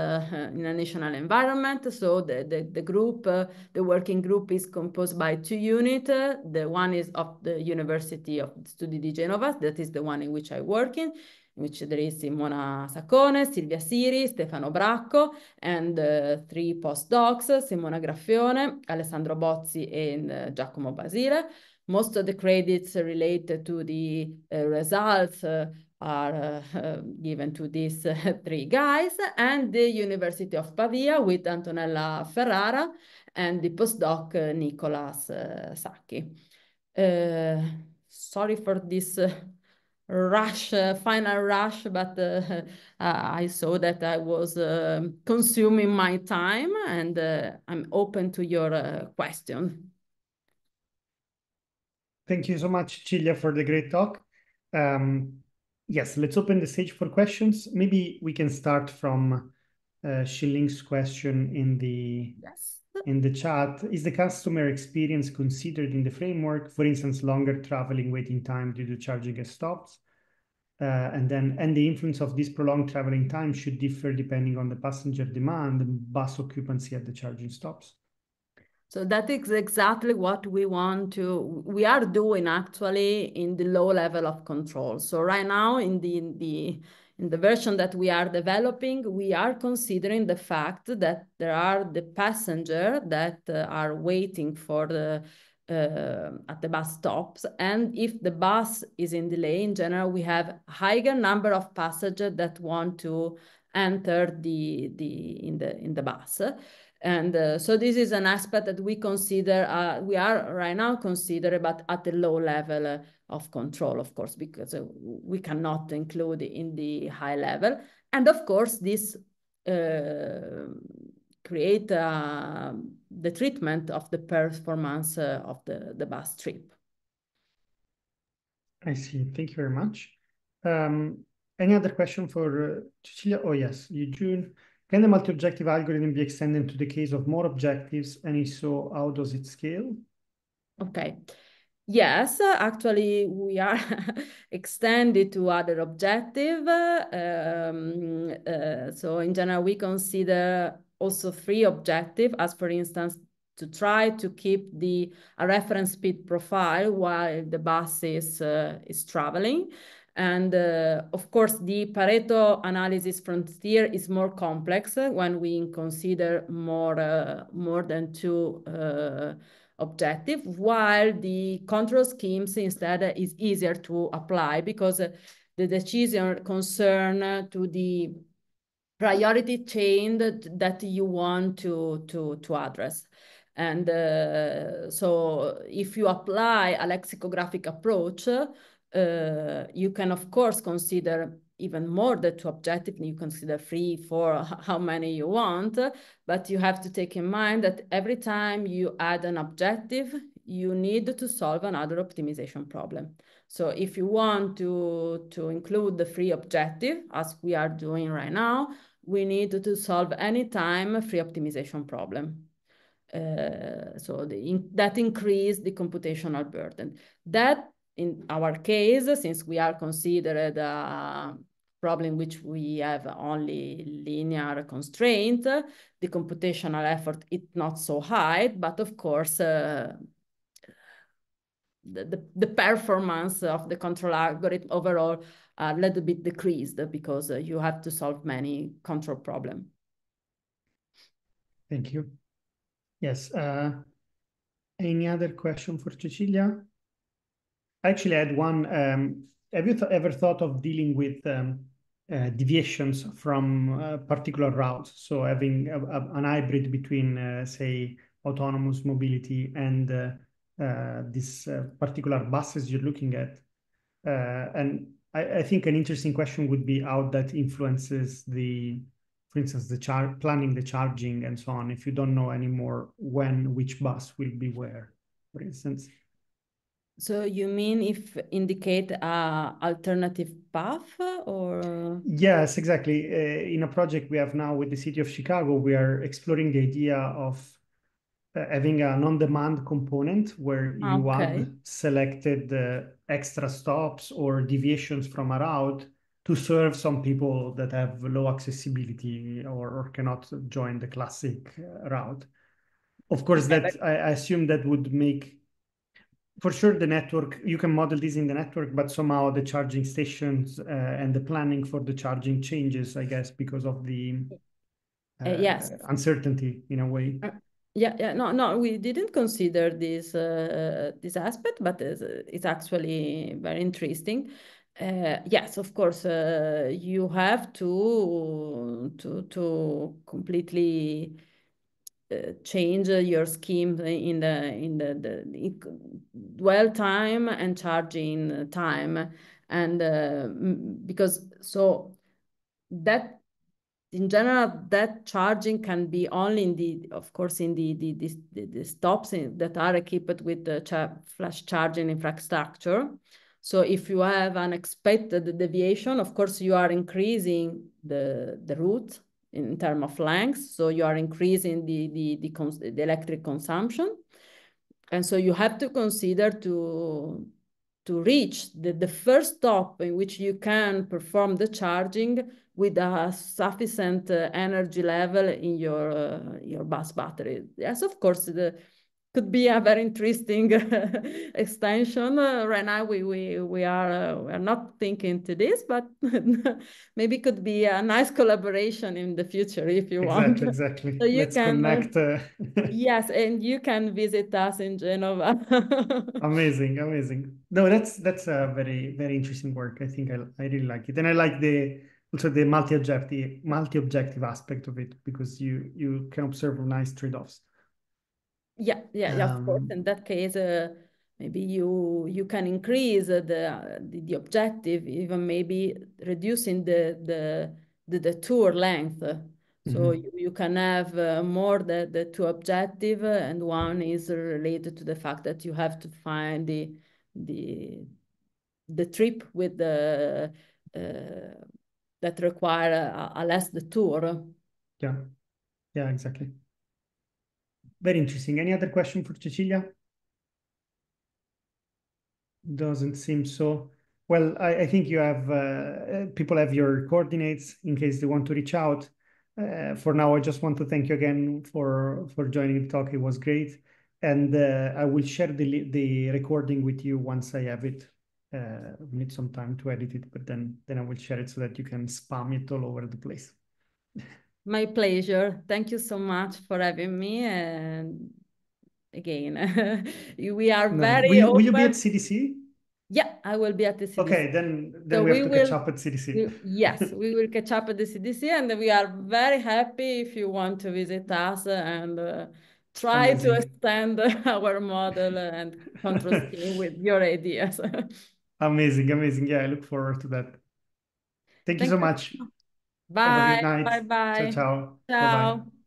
[SPEAKER 2] environment. So the working group is composed by two units. The one is of the University of Studi di Genova, that is the one in which I work in which there is Simona Saccone, Silvia Siri, Stefano Bracco, and three postdocs, Simona Graffione, Alessandro Bozzi, and Giacomo Basile. Most of the credits related to the results are given to these three guys, and the University of Pavia with Antonella Ferrara and the postdoc Nicolas Sacchi. Sorry for this final rush, but I saw that I was consuming my time, and I'm open to your question.
[SPEAKER 1] Thank you so much, Cecilia, for the great talk. Yes, let's open the stage for questions. Maybe we can start from Shilling's question in the chat. Is the customer experience considered in the framework, for instance, longer traveling waiting time due to charging at stops? And the influence of this prolonged traveling time should differ depending on the passenger demand and bus occupancy at the charging stops.
[SPEAKER 2] So that is exactly what we are doing actually in the low level of control. So right now in the version that we are developing, we are considering the fact that there are the passengers that are waiting for at the bus stops. And if the bus is in delay, in general, we have a higher number of passengers that want to enter in the bus. And so this is an aspect that we consider, we are right now considering, but at the low level of control, of course, because we cannot include in the high level. And of course, this create the treatment of the performance of the bus trip.
[SPEAKER 1] I see. Thank you very much. Any other question for Cecilia? Oh, yes, Eugene. Can the multi-objective algorithm be extended to the case of more objectives? And if so, how does it scale?
[SPEAKER 2] Okay. Yes, actually, we are extended to other objective. So in general, we consider also three objectives, as for instance, to try to keep a reference speed profile while the bus is traveling. And of course, the Pareto analysis frontier is more complex when we consider more than two objective, while the control schemes instead is easier to apply because the decision concern to the priority chain that you want to address. And so if you apply a lexicographic approach, you can of course consider even more than two objectives. You consider 3, 4, how many you want, but you have to take in mind that every time you add an objective, you need to solve another optimization problem. So if you want to include the 3 objectives, as we are doing right now, we need to solve anytime free optimization problem. So that increase the computational burden. That in our case, since we are considered a problem which we have only linear constraint, the computational effort is not so high, but of course, the performance of the control algorithm overall a little bit decreased because you have to solve many control problems.
[SPEAKER 1] Thank you. Yes. Any other question for Cecilia? Actually, I had one. Have you ever thought of dealing with deviations from particular routes. So having an hybrid between, say, autonomous mobility and this particular buses you're looking at. And I think an interesting question would be how that influences the, for instance, planning the charging and so on. If you don't know anymore when which bus will be where, for instance.
[SPEAKER 2] So you mean if indicate a alternative path or?
[SPEAKER 1] Yes, exactly. In a project we have now with the city of Chicago, we are exploring the idea of having an on-demand component where you
[SPEAKER 2] Okay.
[SPEAKER 1] add selected extra stops or deviations from a route to serve some people that have low accessibility or cannot join the classic route. Of course,
[SPEAKER 2] Okay, but
[SPEAKER 1] that I assume that would make for sure the network, you can model this in the network, but somehow the charging stations and the planning for the charging changes, I guess, because of the
[SPEAKER 2] yes.
[SPEAKER 1] uncertainty in a way.
[SPEAKER 2] Uh, yeah. No, we didn't consider this aspect, but it's actually very interesting. Yes, of course, you have to completely change your scheme in the dwell time and charging time, and because so that in general, that charging can be only in of course, in the stops that are equipped with the flash charging infrastructure. So if you have unexpected deviation, of course, you are increasing the route in terms of length. So you are increasing the electric consumption. And so you have to consider to reach the first stop in which you can perform the charging with a sufficient energy level in your bus battery. Yes, of course, could be a very interesting extension. Right now, we are not thinking to this, but maybe could be a nice collaboration in the future if you want.
[SPEAKER 1] Exactly, exactly.
[SPEAKER 2] So you
[SPEAKER 1] Let's
[SPEAKER 2] can,
[SPEAKER 1] connect.
[SPEAKER 2] yes, and you can visit us in Genova.
[SPEAKER 1] Amazing, amazing. No, that's a very, very interesting work. I think I really like it, and I like the also the multi-objective aspect of it because you can observe nice trade-offs.
[SPEAKER 2] Yeah, of course.
[SPEAKER 1] Um,
[SPEAKER 2] In that case, maybe you can increase the objective, even maybe reducing the tour length. So
[SPEAKER 1] mhm.
[SPEAKER 2] you can have more the two objective, and one is related to the fact that you have to find the the trip with the that require a less the tour.
[SPEAKER 1] Yeah, yeah, exactly. Very interesting. Any other question for Cecilia? Doesn't seem so. Well, I think you have people have your coordinates in case they want to reach out. For now, I just want to thank you again for joining the talk. It was great, and I will share the recording with you once I have it. We need some time to edit it, but then I will share it so that you can spam it all over the place.
[SPEAKER 2] My pleasure. Thank you so much for having me. And again, we are
[SPEAKER 1] No,
[SPEAKER 2] very
[SPEAKER 1] will you be at
[SPEAKER 2] open.
[SPEAKER 1] CDC?
[SPEAKER 2] Yeah, I will be at the CDC.
[SPEAKER 1] Okay, then
[SPEAKER 2] So
[SPEAKER 1] we have
[SPEAKER 2] we
[SPEAKER 1] to catch
[SPEAKER 2] will,
[SPEAKER 1] up at CDC.
[SPEAKER 2] yes, we will catch up at the CDC, and we are very happy if you want to visit us and try to
[SPEAKER 1] Amazing.
[SPEAKER 2] extend our model and control scheme with your ideas.
[SPEAKER 1] Amazing, amazing. Yeah, I look forward to that. Thank you
[SPEAKER 2] Thank
[SPEAKER 1] so
[SPEAKER 2] you.
[SPEAKER 1] much. Have a
[SPEAKER 2] Bye.
[SPEAKER 1] great night.
[SPEAKER 2] Bye
[SPEAKER 1] Ciao,
[SPEAKER 2] bye.
[SPEAKER 1] ciao. Bye bye.
[SPEAKER 2] Ciao.